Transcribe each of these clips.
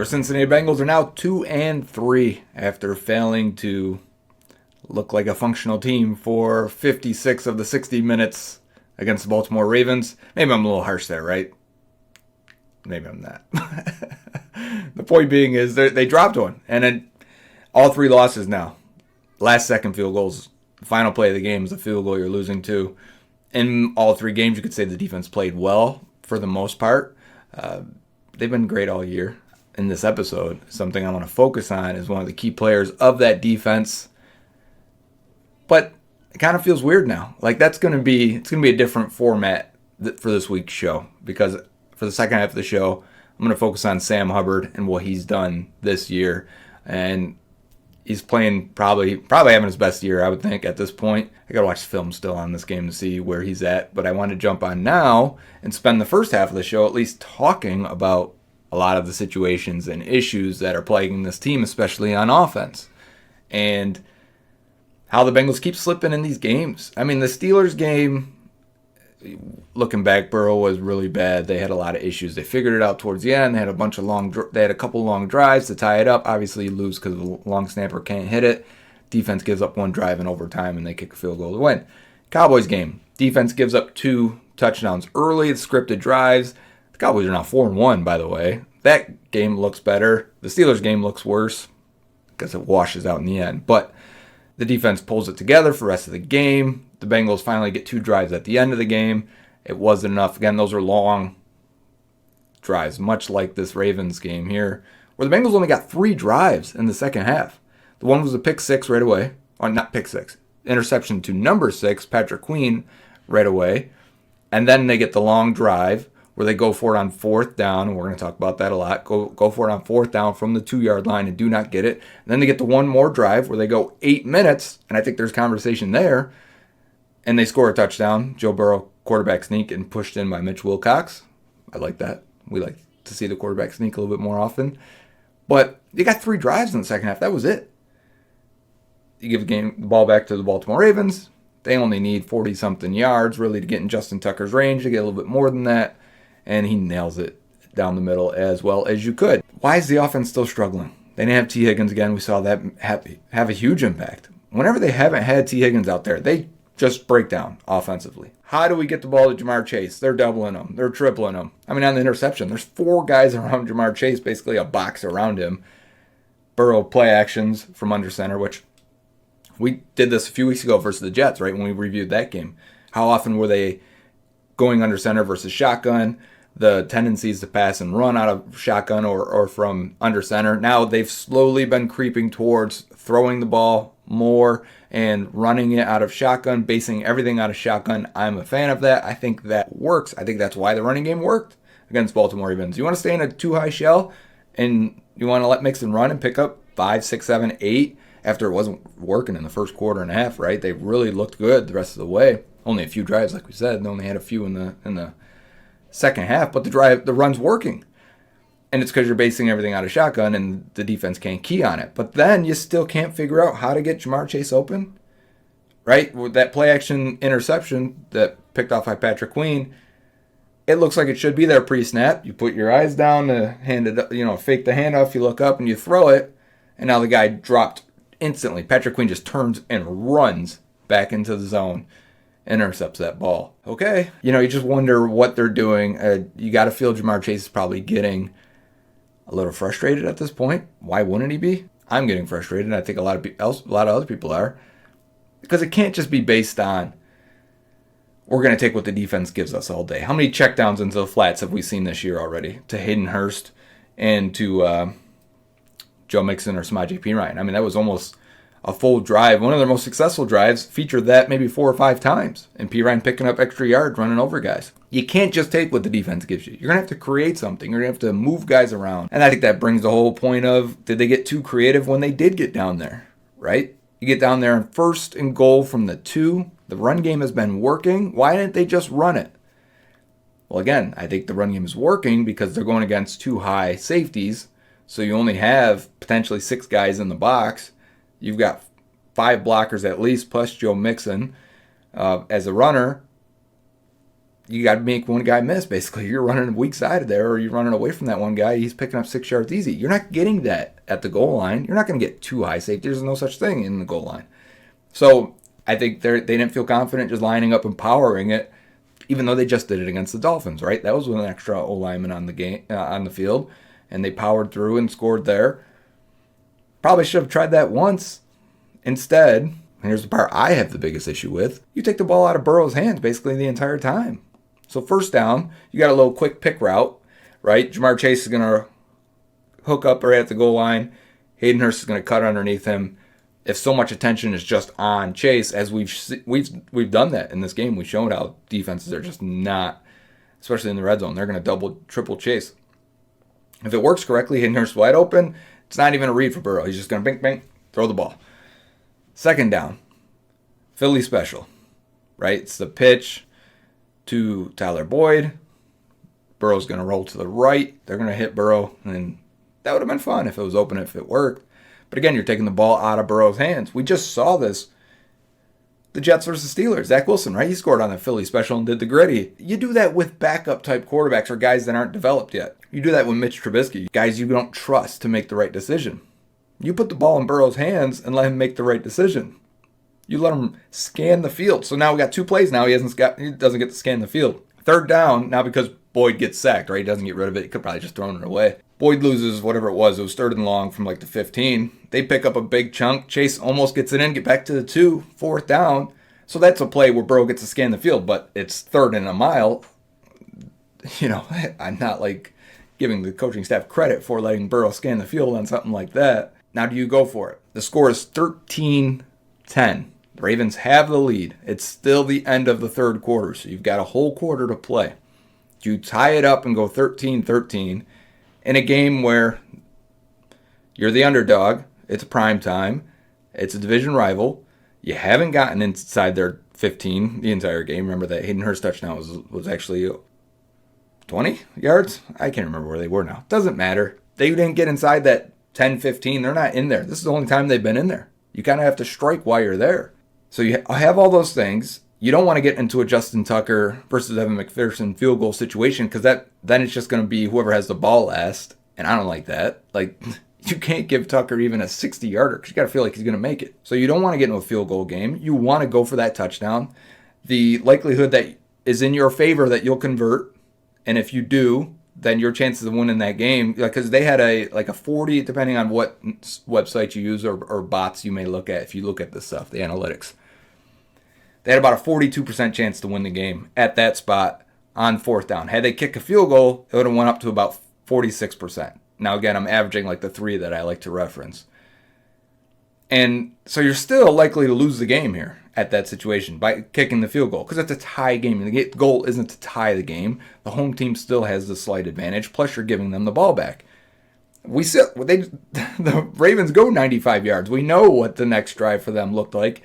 Your Cincinnati Bengals are now 2-3 after failing to look like a functional team for 56 of the 60 minutes against the Baltimore Ravens. Maybe I'm a little harsh there, right? Maybe I'm not. The point being is they dropped one. And then all three losses now. Last second field goals. The final play of the game is a field goal you're losing to. In all three games, you could say the defense played well for the most part. They've been great all year. In this episode, something I want to focus on is one of the key players of that defense. But it kind of feels weird now. Like it's going to be a different format for this week's show, because for the second half of the show, I'm going to focus on Sam Hubbard and what he's done this year. And he's playing probably having his best year, I would think, at this point. I got to watch film still on this game to see where he's at. But I want to jump on now and spend the first half of the show at least talking about a lot of the situations and issues that are plaguing this team, especially on offense. And how the Bengals keep slipping in these games. I mean, the Steelers game, looking back, Burrow was really bad. They had a lot of issues. They figured it out towards the end. They had a couple long drives to tie it up. Obviously, you lose because the long snapper can't hit it. Defense gives up one drive in overtime, and they kick a field goal to win. Cowboys game, defense gives up 2 touchdowns early. The scripted drives. The Cowboys are now 4-1, by the way. That game looks better. The Steelers game looks worse because it washes out in the end. But the defense pulls it together for the rest of the game. The Bengals finally get 2 drives at the end of the game. It wasn't enough. Again, those are long drives, much like this Ravens game here, where the Bengals only got 3 drives in the second half. The one was a pick 6 right away. Or not pick 6. Interception to number 6, Patrick Queen, right away. And then they get the long drive where they go for it on 4th down, and we're going to talk about that a lot. Go for it on 4th down from the 2-yard line and do not get it. And then they get the one more drive where they go 8 minutes, and I think there's conversation there, and they score a touchdown. Joe Burrow quarterback sneak and pushed in by Mitch Wilcox. I like that. We like to see the quarterback sneak a little bit more often. But you got 3 drives in the second half. That was it. You give the ball back to the Baltimore Ravens. They only need 40-something yards, really, to get in Justin Tucker's range. They get a little bit more than that, and he nails it down the middle as well as you could. Why is the offense still struggling? They didn't have T. Higgins again. We saw that have a huge impact. Whenever they haven't had T. Higgins out there, they just break down offensively. How do we get the ball to Jamar Chase? They're doubling him. They're tripling him. I mean, on the interception, there's 4 guys around Jamar Chase, basically a box around him. Burrow play actions from under center, which we did this a few weeks ago versus the Jets, right, when we reviewed that game. How often were they going under center versus shotgun? The tendencies to pass and run out of shotgun or from under center. Now they've slowly been creeping towards throwing the ball more and running it out of shotgun, basing everything out of shotgun. I'm a fan of that. I think that works. I think that's why the running game worked against Baltimore Ravens. You want to stay in a too high shell and you want to let Mixon run and pick up 5, 6, 7, 8 after it wasn't working in the first quarter and a half, right? They really looked good the rest of the way. Only a few drives, like we said. They only had a few in the second half, but the run's working. And it's because you're basing everything out of shotgun and the defense can't key on it. But then you still can't figure out how to get Jamar Chase open, right? With that play action interception that picked off by Patrick Queen, it looks like it should be there pre-snap. You put your eyes down to hand it, fake the handoff, you look up and you throw it, and now the guy dropped instantly. Patrick Queen just turns and runs back into the zone, intercepts that ball. Okay. You just wonder what they're doing. You got to feel Jamar Chase is probably getting a little frustrated at this point. Why wouldn't he be? I'm getting frustrated, and I think a lot of other people are, because it can't just be based on we're going to take what the defense gives us all day. How many checkdowns into the flats have we seen this year already to Hayden Hurst and to Joe Mixon or Samaje Perine? I mean, that was almost a full drive. One of their most successful drives featured that maybe 4 or 5 times. And Perine picking up extra yards, running over guys. You can't just take what the defense gives you. You're going to have to create something. You're going to have to move guys around. And I think that brings the whole point of, did they get too creative when they did get down there, right? You get down there and 1st and goal from the 2. The run game has been working. Why didn't they just run it? Well, again, I think the run game is working because they're going against 2 high safeties. So you only have potentially 6 guys in the box. You've got 5 blockers at least, plus Joe Mixon as a runner. you got to make one guy miss, basically. You're running a weak side there, or you're running away from that one guy. He's picking up 6 yards easy. You're not getting that at the goal line. You're not going to get 2 high safety. There's no such thing in the goal line. So I think they didn't feel confident just lining up and powering it, even though they just did it against the Dolphins, right? That was with an extra O-lineman on the field, and they powered through and scored there. Probably should have tried that once. Instead, and here's the part I have the biggest issue with, you take the ball out of Burrow's hands basically the entire time. So first down, you got a little quick pick route, right? Jamar Chase is going to hook up right at the goal line. Hayden Hurst is going to cut underneath him. If so much attention is just on Chase, as we've done that in this game, we've shown how defenses are just not, especially in the red zone, they're going to double, triple Chase. If it works correctly, Hayden Hurst wide open, it's not even a read for Burrow. He's just going to bink, bink, throw the ball. Second down, Philly special, right? It's the pitch to Tyler Boyd. Burrow's going to roll to the right. They're going to hit Burrow, and that would have been fun if it was open, if it worked. But again, you're taking the ball out of Burrow's hands. We just saw this. The Jets versus Steelers. Zach Wilson, right? He scored on the Philly special and did the gritty. You do that with backup type quarterbacks or guys that aren't developed yet. You do that with Mitch Trubisky, guys you don't trust to make the right decision. You put the ball in Burrow's hands and let him make the right decision. You let him scan the field. So now we got 2 plays now. He doesn't get to scan the field. Third down, now because Boyd gets sacked, right? He doesn't get rid of it. He could probably just thrown it away. Boyd loses whatever it was. It was 3rd and long from like the 15. They pick up a big chunk. Chase almost gets it in, get back to the 2, 4th down. So that's a play where Burrow gets to scan the field, but it's 3rd and a mile. You know, I'm not like giving the coaching staff credit for letting Burrow scan the field on something like that. Now do you go for it? The score is 13-10. The Ravens have the lead. It's still the end of the 3rd quarter, so you've got a whole quarter to play. You tie it up and go 13-13 in a game where you're the underdog. It's prime time. It's a division rival. You haven't gotten inside their 15 the entire game. Remember that Hayden Hurst touchdown was actually 20 yards? I can't remember where they were now. Doesn't matter. They didn't get inside that 10-15. They're not in there. This is the only time they've been in there. You kind of have to strike while you're there. So you have all those things. You don't want to get into a Justin Tucker versus Evan McPherson field goal situation because then it's just going to be whoever has the ball last, and I don't like that. Like, you can't give Tucker even a 60-yarder because you got to feel like he's going to make it. So you don't want to get into a field goal game. You want to go for that touchdown. The likelihood that is in your favor that you'll convert, and if you do, then your chances of winning that game, because they had a 40, depending on what website you use or bots you may look at, if you look at this stuff, the analytics. They had about a 42% chance to win the game at that spot on 4th down. Had they kicked a field goal, it would have went up to about 46%. Now, again, I'm averaging like the 3 that I like to reference. And so you're still likely to lose the game here at that situation by kicking the field goal because it's a tie game. The goal isn't to tie the game. The home team still has the slight advantage, plus you're giving them the ball back. The Ravens go 95 yards. We know what the next drive for them looked like.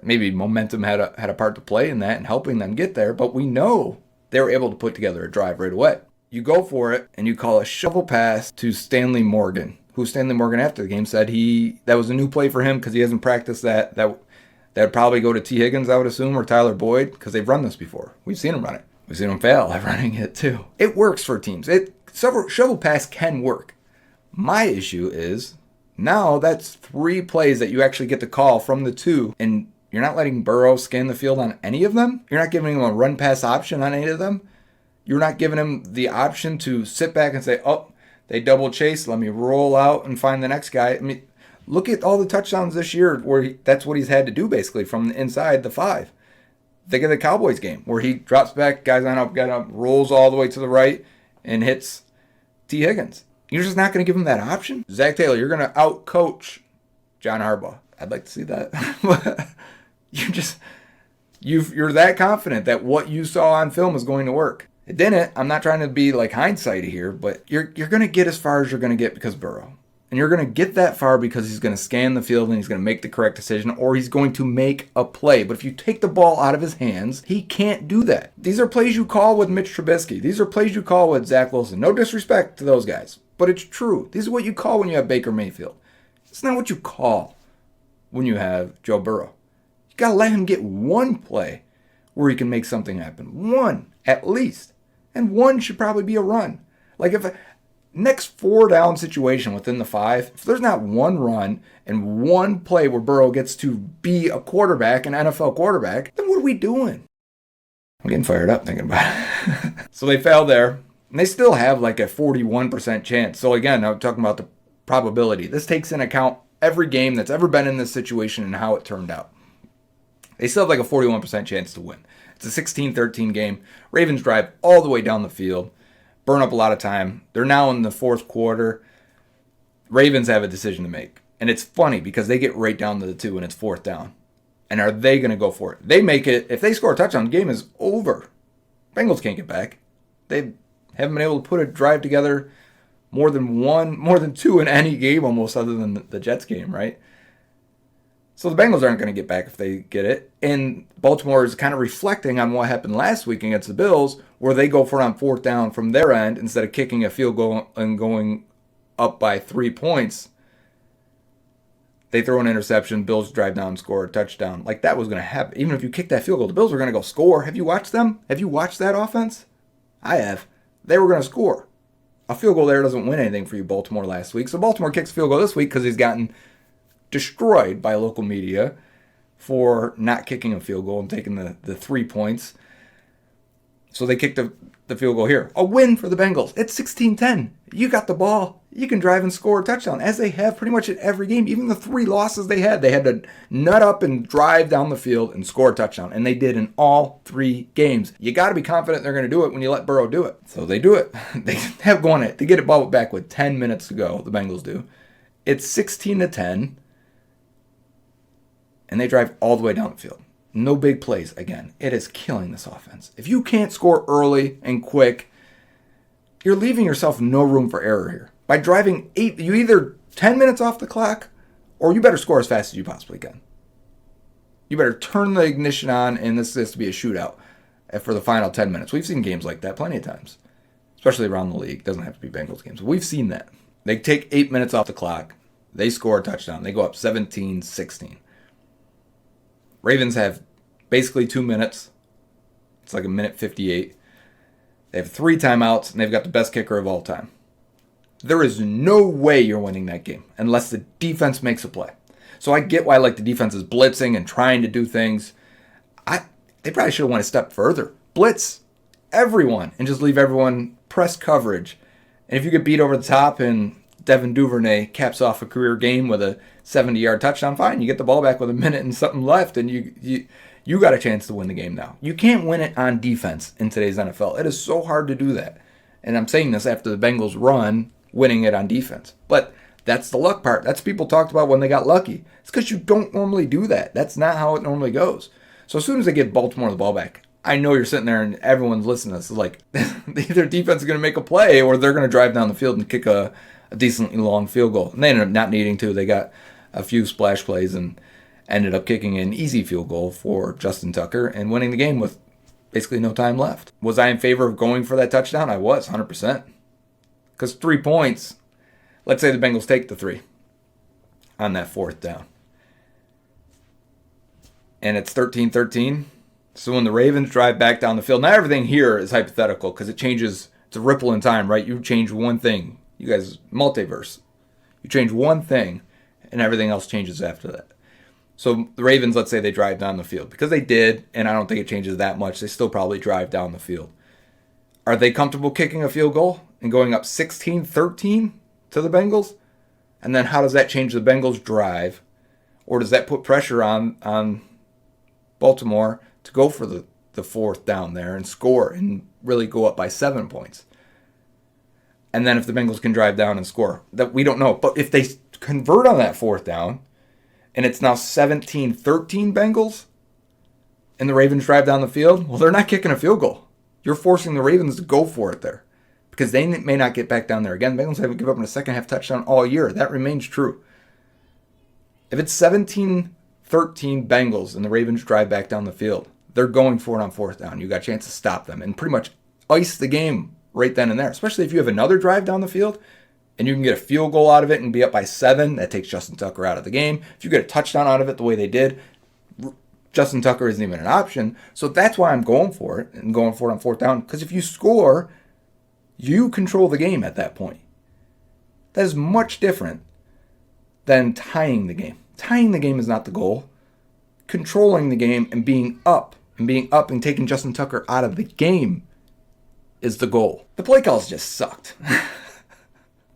Maybe momentum had a part to play in that and helping them get there, but we know they were able to put together a drive right away. You go for it, and you call a shovel pass to Stanley Morgan, who Stanley Morgan after the game said that was a new play for him because he hasn't practiced that. That would probably go to T. Higgins, I would assume, or Tyler Boyd, because they've run this before. We've seen them run it. We've seen them fail at running it too. It works for teams. Shovel pass can work. My issue is now that's 3 plays that you actually get to call from the 2, and you're not letting Burrow scan the field on any of them. You're not giving him a run-pass option on any of them. You're not giving him the option to sit back and say, oh, they double chase. Let me roll out and find the next guy. I mean, look at all the touchdowns this year where that's what he's had to do basically from the inside the 5. Think of the Cowboys game where he drops back, guys on up, rolls all the way to the right and hits T. Higgins. You're just not going to give him that option? Zach Taylor, you're going to out-coach John Harbaugh. I'd like to see that. You're that confident that what you saw on film is going to work. It didn't. I'm not trying to be like hindsighty here, but you're going to get as far as you're going to get because Burrow. And you're going to get that far because he's going to scan the field and he's going to make the correct decision or he's going to make a play. But if you take the ball out of his hands, he can't do that. These are plays you call with Mitch Trubisky. These are plays you call with Zach Wilson. No disrespect to those guys, but it's true. These are what you call when you have Baker Mayfield. It's not what you call when you have Joe Burrow. You got to let him get one play where he can make something happen. One, at least. And one should probably be a run. Like if a next 4-down situation within the 5, if there's not one run and one play where Burrow gets to be a quarterback, an NFL quarterback, then what are we doing? I'm getting fired up thinking about it. So they failed there. And they still have like a 41% chance. So again, I'm talking about the probability. This takes into account every game that's ever been in this situation and how it turned out. They still have like a 41% chance to win. It's a 16-13 game. Ravens drive all the way down the field, burn up a lot of time. They're now in the fourth quarter. Ravens have a decision to make. And it's funny because they get right down to the 2 and it's 4th down. And are they going to go for it? They make it. If they score a touchdown, the game is over. Bengals can't get back. They haven't been able to put a drive together more than 2 in any game almost other than the Jets game, right? So the Bengals aren't going to get back if they get it. And Baltimore is kind of reflecting on what happened last week against the Bills, where they go for it on 4th down from their end instead of kicking a field goal and going up by 3 points. They throw an interception, Bills drive down and score a touchdown. Like that was going to happen. Even if you kick that field goal, the Bills were going to go score. Have you watched them? Have you watched that offense? I have. They were going to score. A field goal there doesn't win anything for you, Baltimore, last week. So Baltimore kicks field goal this week because he's gotten destroyed by local media for not kicking a field goal and taking the 3 points. So they kicked the field goal here. A win for the Bengals. It's 16-10. You got the ball. You can drive and score a touchdown, as they have pretty much in every game. Even the 3 losses they had to nut up and drive down the field and score a touchdown. And they did in all 3 games. You got to be confident they're going to do it when you let Burrow do it. So they do it. They have won it. They get it ball back with 10 minutes to go, the Bengals do. It's 16-10. And they drive all the way down the field. No big plays again. It is killing this offense. If you can't score early and quick, you're leaving yourself no room for error here. By driving 8, you either 10 minutes off the clock, or you better score as fast as you possibly can. You better turn the ignition on, and this has to be a shootout for the final 10 minutes. We've seen games like that plenty of times, especially around the league. It doesn't have to be Bengals games. We've seen that. They take 8 minutes off the clock. They score a touchdown. They go up 17-16. Ravens have basically 2 minutes. It's like a minute 58. They have 3 timeouts, and they've got the best kicker of all time. There is no way you're winning that game unless the defense makes a play. So I get why like the defense is blitzing and trying to do things. They probably should have went a step further. Blitz everyone and just leave everyone press coverage. And if you get beat over the top and Devin Duvernay caps off a career game with a 70-yard touchdown, fine. You get the ball back with a minute and something left, and you got a chance to win the game now. You can't win it on defense in today's NFL. It is so hard to do that. And I'm saying this after the Bengals run, winning it on defense. But that's the luck part. That's people talked about when they got lucky. It's because you don't normally do that. That's not how it normally goes. So as soon as they give Baltimore the ball back, I know you're sitting there and everyone's listening to this. It's like their defense is going to make a play or they're going to drive down the field and kick a decently long field goal. And they ended up not needing to. They got a few splash plays and ended up kicking an easy field goal for Justin Tucker and winning the game with basically no time left. Was I in favor of going for that touchdown? I was, 100%. Because 3 points, let's say the Bengals take the 3 on that 4th down. And it's 13-13. So when the Ravens drive back down the field, now everything here is hypothetical because it changes. It's a ripple in time, right? You change one thing. You guys, multiverse. You change one thing and everything else changes after that. So the Ravens, let's say they drive down the field. Because they did, and I don't think it changes that much, they still probably drive down the field. Are they comfortable kicking a field goal and going up 16-13 to the Bengals? And then how does that change the Bengals' drive? Or does that put pressure on Baltimore to go for the 4th down there and score and really go up by 7 points? And then if the Bengals can drive down and score, that we don't know. But if they convert on that 4th down, and it's now 17-13 Bengals, and the Ravens drive down the field, well, they're not kicking a field goal. You're forcing the Ravens to go for it there because they may not get back down there again. The Bengals haven't given up in a second half touchdown all year. That remains true. If it's 17-13 Bengals and the Ravens drive back down the field, they're going for it on 4th down. You got a chance to stop them and pretty much ice the game right then and there, especially if you have another drive down the field and you can get a field goal out of it and be up by 7. That takes Justin Tucker out of the game. If you get a touchdown out of it the way they did, Justin Tucker isn't even an option. So that's why I'm going for it and going for it on fourth down. Because if you score, you control the game at that point. That is much different than tying the game. Tying the game is not the goal. Controlling the game and being up and taking Justin Tucker out of the game is the goal. The play calls just sucked.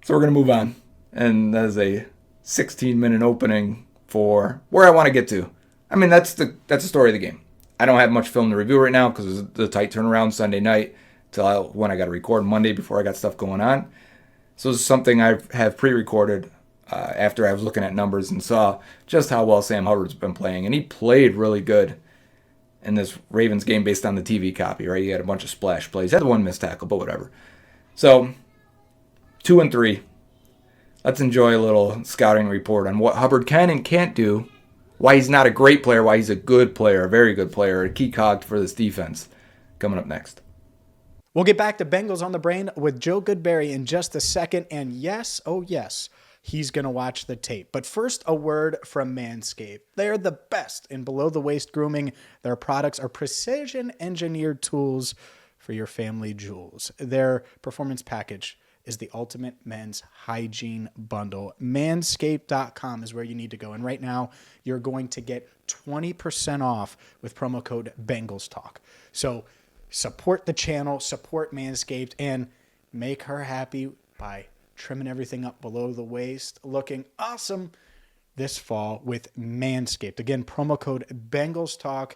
So we're going to move on. And that is a 16-minute opening for where I want to get to. I mean, that's the story of the game. I don't have much film to review right now because of the tight turnaround Sunday night till when I got to record Monday before I got stuff going on. So this is something I have pre-recorded after I was looking at numbers and saw just how well Sam Hubbard's been playing. And he played really good in this Ravens game based on the TV copy, right? He had a bunch of splash plays. He had one missed tackle, but whatever. So, 2-3. Let's enjoy a little scouting report on what Hubbard can and can't do, why he's not a great player, why he's a good player, a very good player, a key cog for this defense. Coming up next. We'll get back to Bengals on the Brain with Joe Goodberry in just a second. And yes, oh yes, he's going to watch the tape. But first, a word from Manscaped. They're the best in below-the-waist grooming. Their products are precision-engineered tools for your family jewels. Their performance package is the ultimate men's hygiene bundle. Manscaped.com is where you need to go. And right now, you're going to get 20% off with promo code BengalsTalk. So support the channel, support Manscaped, and make her happy by trimming everything up below the waist, looking awesome this fall with Manscaped. Again, promo code BengalsTalk,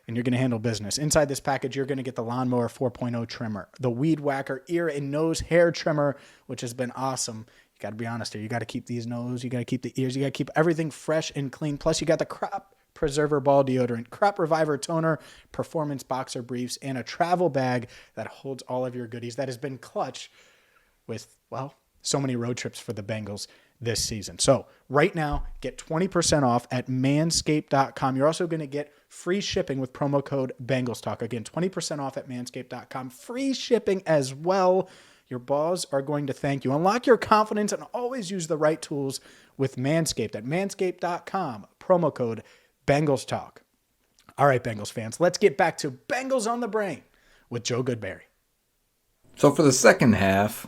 and you're going to handle business. Inside this package, you're going to get the Lawnmower 4.0 trimmer, the Weed Whacker ear and nose hair trimmer, which has been awesome. You got to be honest here. You got to keep these nose, you got to keep the ears, you got to keep everything fresh and clean. Plus, you got the Crop Preserver Ball Deodorant, Crop Reviver Toner, Performance Boxer Briefs, and a travel bag that holds all of your goodies. That has been clutch with, well, so many road trips for the Bengals this season. So right now, get 20% off at manscaped.com. You're also going to get free shipping with promo code BengalsTalk. Again, 20% off at manscaped.com. Free shipping as well. Your balls are going to thank you. Unlock your confidence and always use the right tools with Manscaped at manscaped.com. Promo code BengalsTalk. All right, Bengals fans, let's get back to Bengals on the Brain with Joe Goodberry. So for the second half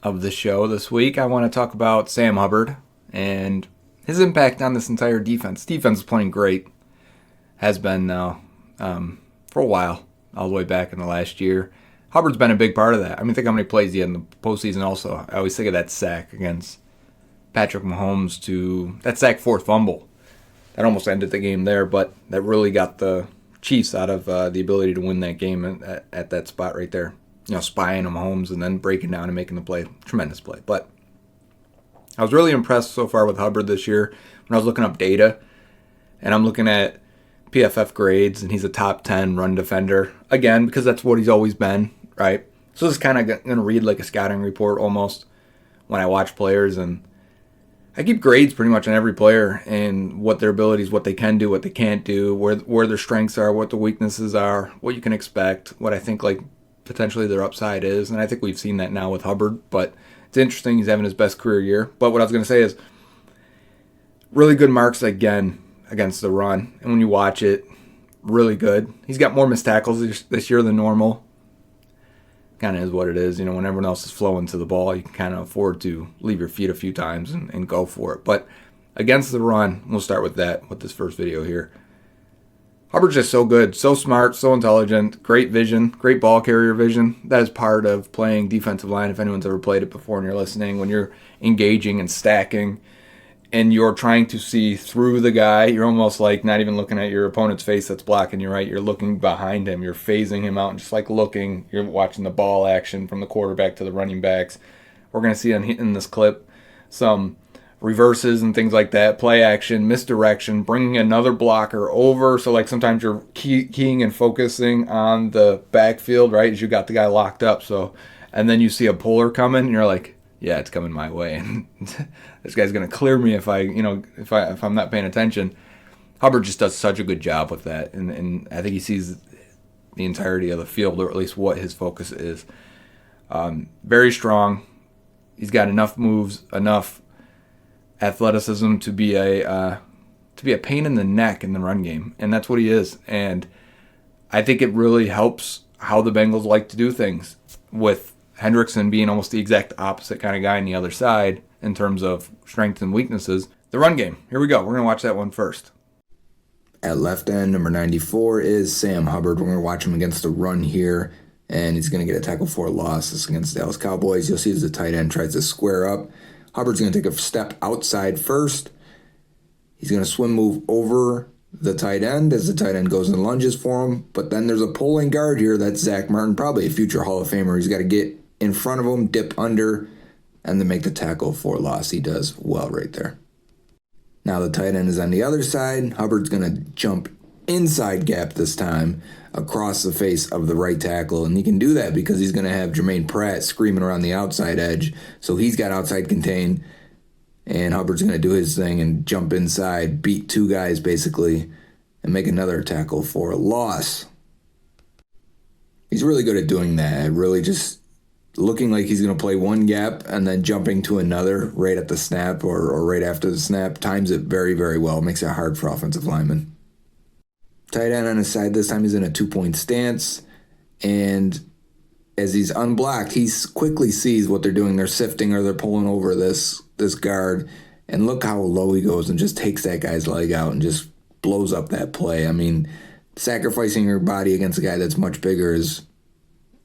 of the show this week, I want to talk about Sam Hubbard and his impact on this entire defense. Defense is playing great. Has been now for a while, all the way back in the last year. Hubbard's been a big part of that. I mean, think how many plays he had in the postseason also. I always think of that sack against Patrick Mahomes that sack fourth fumble. That almost ended the game there, but that really got the Chiefs out of the ability to win that game at that spot right there. You know, spying on Mahomes and then breaking down and making the play. Tremendous play. But I was really impressed so far with Hubbard this year when I was looking up data, and I'm looking at PFF grades, and he's a top 10 run defender. Again, because that's what he's always been, right? So this is kind of going to read like a scouting report almost when I watch players, and I keep grades pretty much on every player and what their abilities, what they can do, what they can't do, where their strengths are, what the weaknesses are, what you can expect, what I think like potentially their upside is. And I think we've seen that now with Hubbard, but it's interesting. He's having his best career year. But what I was going to say is really good marks again against the run. And when you watch it, really good. He's got more missed tackles this year than normal. Kind of is what it is. You know, when everyone else is flowing to the ball, you can kind of afford to leave your feet a few times and go for it. But against the run, we'll start with that with this first video here. Hubbard's just so good, so smart, so intelligent, great vision, great ball carrier vision. That is part of playing defensive line. If anyone's ever played it before and you're listening, when you're engaging and stacking and you're trying to see through the guy, you're almost like not even looking at your opponent's face that's blocking you, right? You're looking behind him. You're phasing him out and just like looking. You're watching the ball action from the quarterback to the running backs. We're going to see in this clip some reverses and things like that, play action, misdirection, bringing another blocker over. So like sometimes you're keying and focusing on the backfield, right, as you got the guy locked up. So, and then you see a puller coming, and you're like, yeah, it's coming my way, and this guy's gonna clear me if I'm not paying attention. Hubbard just does such a good job with that, and I think he sees the entirety of the field, or at least what his focus is. Very strong. He's got enough moves, enough athleticism to be a to be a pain in the neck in the run game, and that's what he is. And I think it really helps how the Bengals like to do things, with Hendrickson being almost the exact opposite kind of guy on the other side in terms of strengths and weaknesses. The run game. Here we go. We're going to watch that one first. At left end, number 94 is Sam Hubbard. We're going to watch him against the run here, and he's going to get a tackle for a loss. This is against the Dallas Cowboys. You'll see as the tight end tries to square up. Hubbard's going to take a step outside first. He's going to swim move over the tight end as the tight end goes and lunges for him. But then there's a pulling guard here. That's Zach Martin, probably a future Hall of Famer. He's got to get in front of him, dip under, and then make the tackle for a loss. He does well right there. Now the tight end is on the other side. Hubbard's going to jump inside gap this time across the face of the right tackle. And he can do that because he's going to have Jermaine Pratt screaming around the outside edge. So he's got outside contain. And Hubbard's going to do his thing and jump inside, beat two guys basically, and make another tackle for a loss. He's really good at doing that. Really just looking like he's going to play one gap and then jumping to another right at the snap or right after the snap. Times it very, very well. Makes it hard for offensive linemen. Tight end on his side this time, he's in a 2-point stance. And as he's unblocked, he quickly sees what they're doing. They're sifting or they're pulling over this guard. And look how low he goes and just takes that guy's leg out and just blows up that play. I mean, sacrificing your body against a guy that's much bigger is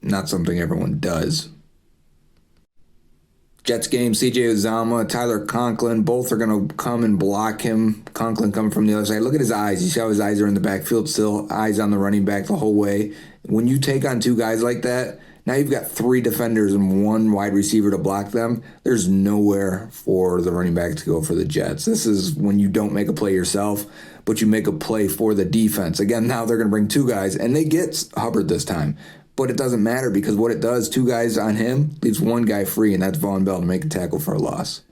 not something everyone does. Jets game, C.J. Uzomah, Tyler Conklin, both are going to come and block him. Conklin coming from the other side. Look at his eyes. You see how his eyes are in the backfield still, eyes on the running back the whole way. When you take on two guys like that, now you've got three defenders and one wide receiver to block them. There's nowhere for the running back to go for the Jets. This is when you don't make a play yourself, but you make a play for the defense. Again, now they're going to bring two guys, and they get Hubbard this time. But it doesn't matter because what it does, two guys on him, leaves one guy free, and that's Von Bell to make a tackle for a loss.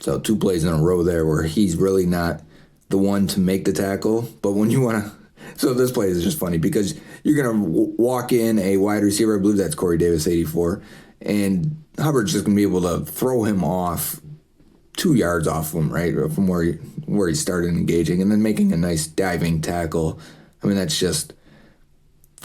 So 2 plays in a row there where he's really not the one to make the tackle. But when you want to... So this play is just funny because you're going to walk in a wide receiver, I believe that's Corey Davis, 84, and Hubbard's just going to be able to throw him off 2 yards off him, right, from where he started engaging, and then making a nice diving tackle. I mean, that's just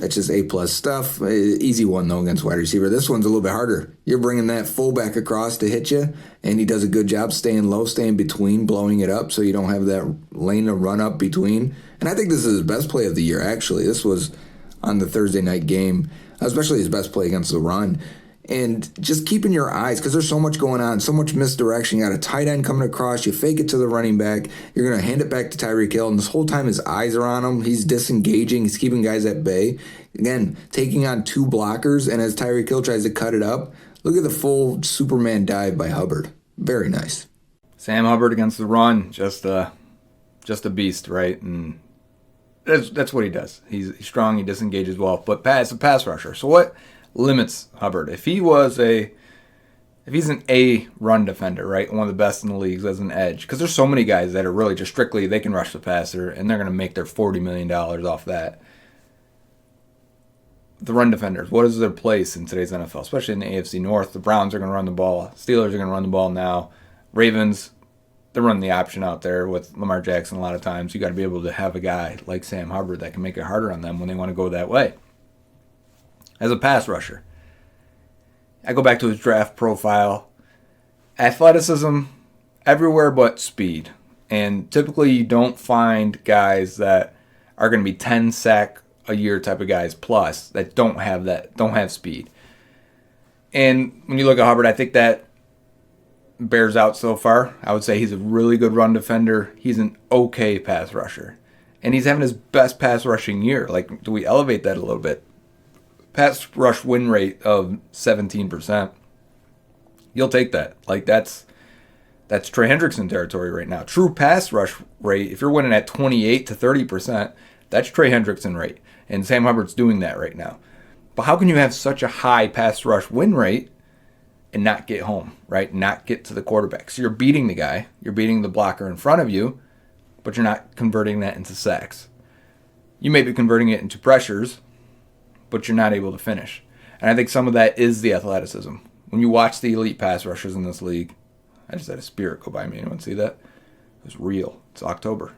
A-plus stuff. Easy one, though, against wide receiver. This one's a little bit harder. You're bringing that fullback across to hit you, and he does a good job staying low, staying between, blowing it up so you don't have that lane to run up between. And I think this is his best play of the year, actually. This was on the Thursday night game, especially his best play against the run. And just keeping your eyes, because there's so much going on, so much misdirection. You got a tight end coming across, you fake it to the running back, you're going to hand it back to Tyreek Hill, and this whole time his eyes are on him. He's disengaging, he's keeping guys at bay. Again, taking on 2 blockers, and as Tyreek Hill tries to cut it up, look at the full Superman dive by Hubbard. Very nice. Sam Hubbard against the run, just a beast, right? And that's what he does. He's strong, he disengages well, but it's a pass rusher. So what limits Hubbard? If he's an A run defender, right, one of the best in the leagues as an edge, because there's so many guys that are really just strictly they can rush the passer and they're going to make their $40 million off that. The run defenders, what is their place in today's NFL, especially in the AFC North? The Browns are going to run the ball. Steelers are going to run the ball now. Ravens, they're running the option out there with Lamar Jackson a lot of times. You got to be able to have a guy like Sam Hubbard that can make it harder on them when they want to go that way. As a pass rusher, I go back to his draft profile. Athleticism everywhere but speed. And typically you don't find guys that are going to be 10 sack a year type of guys plus that don't have speed. And when you look at Hubbard, I think that bears out so far. I would say he's a really good run defender. He's an okay pass rusher. And he's having his best pass rushing year. Like, do we elevate that a little bit? Pass rush win rate of 17%. You'll take that. Like, that's Trey Hendrickson territory right now. True pass rush rate, if you're winning at 28 to 30%, that's Trey Hendrickson rate. And Sam Hubbard's doing that right now. But how can you have such a high pass rush win rate and not get home, right? Not get to the quarterback. So you're beating the guy. You're beating the blocker in front of you, but you're not converting that into sacks. You may be converting it into pressures, but you're not able to finish. And I think some of that is the athleticism. When you watch the elite pass rushers in this league, I just had a spirit go by me. Anyone see that? It was real. It's October.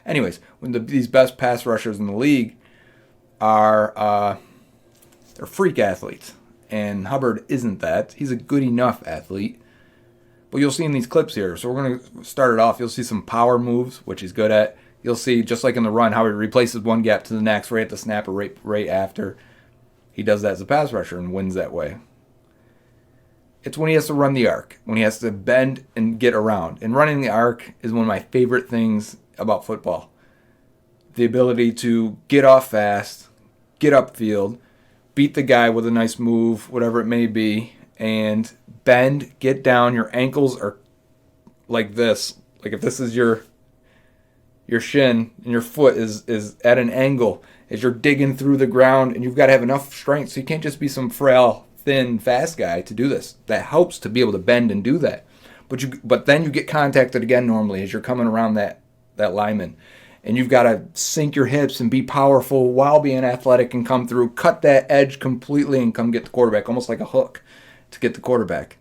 Anyways, when these best pass rushers in the league are they're freak athletes, and Hubbard isn't that. He's a good enough athlete. But you'll see in these clips here. So we're going to start it off. You'll see some power moves, which he's good at. You'll see, just like in the run, how he replaces one gap to the next right at the snap or right after. He does that as a pass rusher and wins that way. It's when he has to run the arc, when he has to bend and get around. And running the arc is one of my favorite things about football. The ability to get off fast, get upfield, beat the guy with a nice move, whatever it may be, and bend, get down. Your ankles are like this. Like if this is your shin and your foot is at an angle as you're digging through the ground, and you've got to have enough strength. So you can't just be some frail, thin, fast guy to do this. That helps to be able to bend and do that. But then you get contacted again normally as you're coming around that lineman. And you've got to sink your hips and be powerful while being athletic and come through, cut that edge completely and come get the quarterback, almost like a hook to get the quarterback.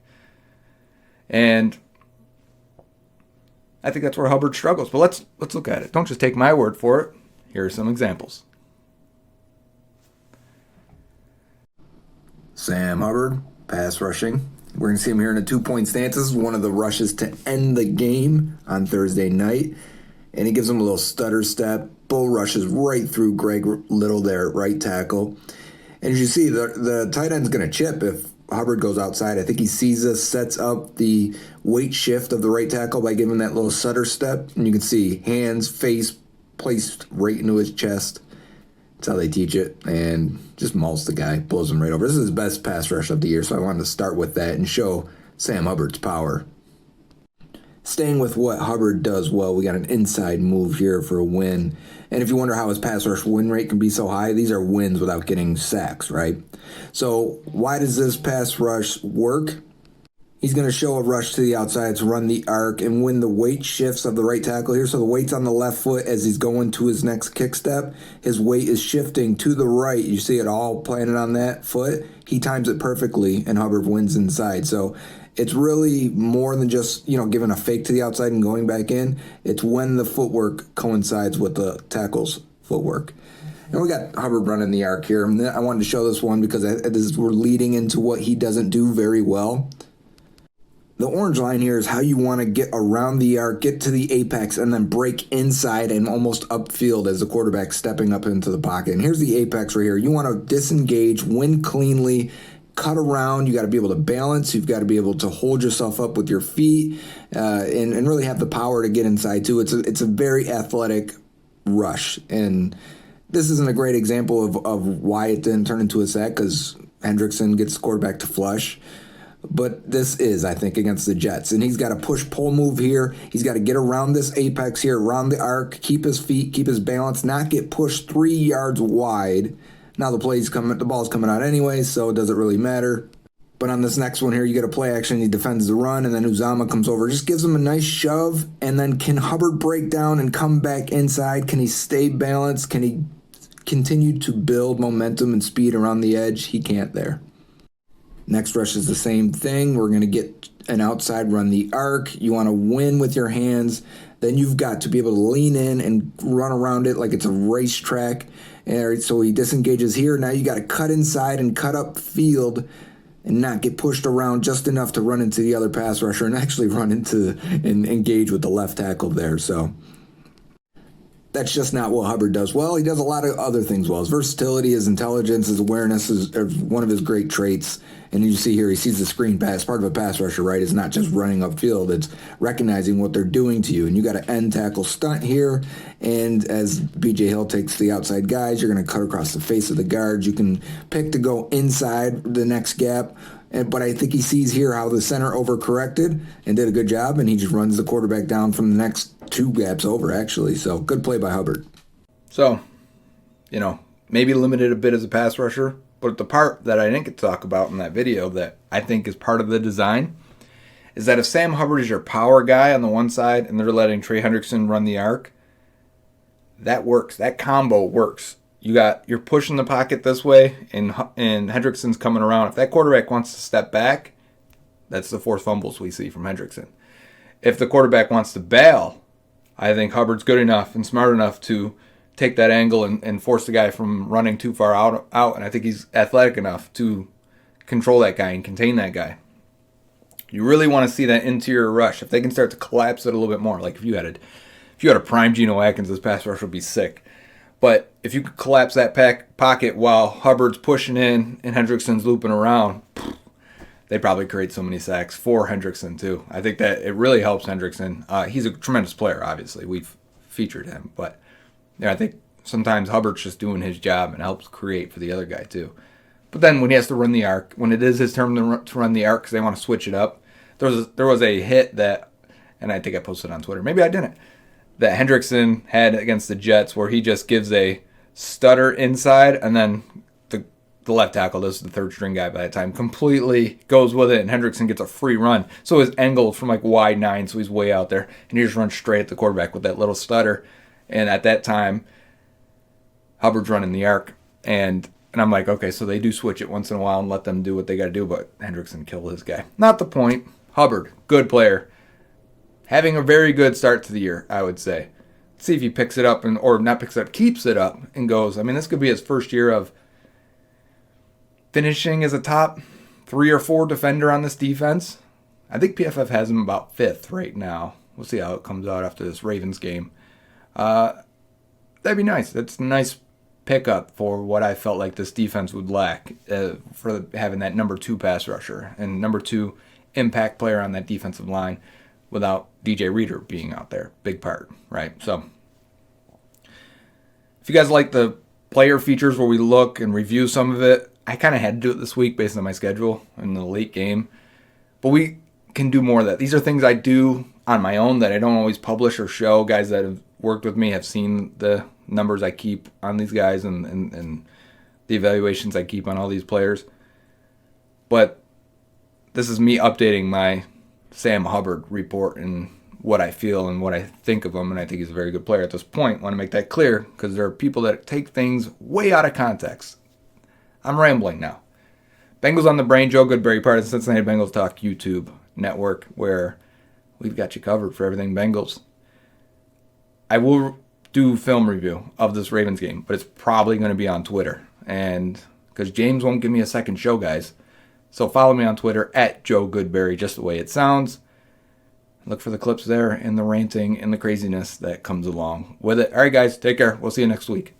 And I think that's where Hubbard struggles. But let's look at it. Don't just take my word for it. Here are some examples. Sam Hubbard, pass rushing. We're going to see him here in a 2-point stance. This is one of the rushes to end the game on Thursday night. And he gives him a little stutter step. Bull rushes right through Greg Little there at right tackle. And as you see, the tight end's going to chip if Hubbard goes outside. I think he sees us, sets up the weight shift of the right tackle by giving that little stutter step. And you can see hands, face placed right into his chest. That's how they teach it. And just mauls the guy, blows him right over. This is his best pass rush of the year, so I wanted to start with that and show Sam Hubbard's power. Staying with what Hubbard does well, we got an inside move here for a win. And if you wonder how his pass rush win rate can be so high, these are wins without getting sacks, right? So why does this pass rush work? He's going to show a rush to the outside to run the arc, and when the weight shifts of the right tackle here, so the weight's on the left foot as he's going to his next kick step, his weight is shifting to the right. You see it all planted on that foot. He times it perfectly, and Hubbard wins inside. So it's really more than just, giving a fake to the outside and going back in. It's when the footwork coincides with the tackle's footwork. And we got Hubbard running the arc here. And I wanted to show this one because we're leading into what he doesn't do very well. The orange line here is how you want to get around the arc, get to the apex, and then break inside and almost upfield as the quarterback stepping up into the pocket. And here's the apex right here. You want to disengage, win cleanly, cut around. You got to be able to balance. You've got to be able to hold yourself up with your feet and really have the power to get inside too. It's a very athletic rush. And this isn't a great example of why it didn't turn into a sack because Hendrickson gets the quarterback to flush. But this is, I think, against the Jets. And he's got a push-pull move here. He's got to get around this apex here, around the arc, keep his feet, keep his balance, not get pushed 3 yards wide. Now the ball's coming out anyway, so it doesn't really matter. But on this next one here, you get a play action. He defends the run, and then Uzama comes over. Just gives him a nice shove. And then can Hubbard break down and come back inside? Can he stay balanced? Can he continue to build momentum and speed around the edge? He can't there. Next rush is the same thing. We're going to get an outside run the arc. You want to win with your hands. Then you've got to be able to lean in and run around it like it's a racetrack. And so he disengages here. Now you got to cut inside and cut up field and not get pushed around just enough to run into the other pass rusher and actually run into and engage with the left tackle there. So that's just not what Hubbard does well. He does a lot of other things well. His versatility, his intelligence, his awareness is one of his great traits. And you see here, he sees the screen pass. Part of a pass rusher, right, is not just running upfield. It's recognizing what they're doing to you. And you got an end tackle stunt here. And as B.J. Hill takes the outside guys, you're going to cut across the face of the guards. You can pick to go inside the next gap. But I think he sees here how the center overcorrected and did a good job. And he just runs the quarterback down from the next 2 gaps over, actually. So good play by Hubbard. So, maybe limited a bit as a pass rusher. But the part that I didn't get to talk about in that video that I think is part of the design is that if Sam Hubbard is your power guy on the one side and they're letting Trey Hendrickson run the arc, that works. That combo works. You're pushing the pocket this way and Hendrickson's coming around. If that quarterback wants to step back, That's the forced fumbles we see from Hendrickson. If the quarterback wants to bail, I think Hubbard's good enough and smart enough to take that angle and force the guy from running too far out. And I think he's athletic enough to control that guy and contain that guy. You really want to see that interior rush. If they can start to collapse it a little bit more, like if you had a prime Geno Atkins, this pass rush would be sick. But if you could collapse that pocket while Hubbard's pushing in and Hendrickson's looping around, they'd probably create so many sacks for Hendrickson too. I think that it really helps Hendrickson. He's a tremendous player, obviously. We've featured him. But yeah, I think sometimes Hubbard's just doing his job and helps create for the other guy too. But then when he has to run the arc, when it is his turn to run the arc because they want to switch it up, there was a hit that, and I think I posted on Twitter, maybe I didn't, that Hendrickson had against the Jets where he just gives a stutter inside and then the left tackle, this is the third string guy by that time, completely goes with it and Hendrickson gets a free run. So his angle from like wide 9, so he's way out there, and he just runs straight at the quarterback with that little stutter. And at that time, Hubbard's running the arc, and I'm like, okay, so they do switch it once in a while and let them do what they got to do, but Hendrickson killed his guy. Not the point. Hubbard, good player. Having a very good start to the year, I would say. Let's see if he picks it up, or not picks it up, keeps it up and goes. I mean, this could be his first year of finishing as a top 3 or 4 defender on this defense. I think PFF has him about 5th right now. We'll see how it comes out after this Ravens game. That'd be nice. That's a nice pickup for what I felt like this defense would lack for having that number 2 pass rusher and number 2 impact player on that defensive line without DJ Reader being out there. Big part, right? So if you guys like the player features where we look and review some of it, I kind of had to do it this week based on my schedule in the late game. But we can do more of that. These are things I do on my own that I don't always publish or show. Guys that have worked with me have seen the numbers I keep on these guys and the evaluations I keep on all these players. But this is me updating my Sam Hubbard report and what I feel and what I think of him, and I think he's a very good player at this point. I want to make that clear because there are people that take things way out of context. I'm rambling now. Bengals on the Brain, Joe Goodberry, part of the Cincinnati Bengals Talk YouTube network, where we've got you covered for everything Bengals. I will do film review of this Ravens game, but it's probably going to be on Twitter, and because James won't give me a second show, guys. So follow me on Twitter at Joe Goodberry, just the way it sounds. Look for the clips there and the ranting and the craziness that comes along with it. All right, guys, take care. We'll see you next week.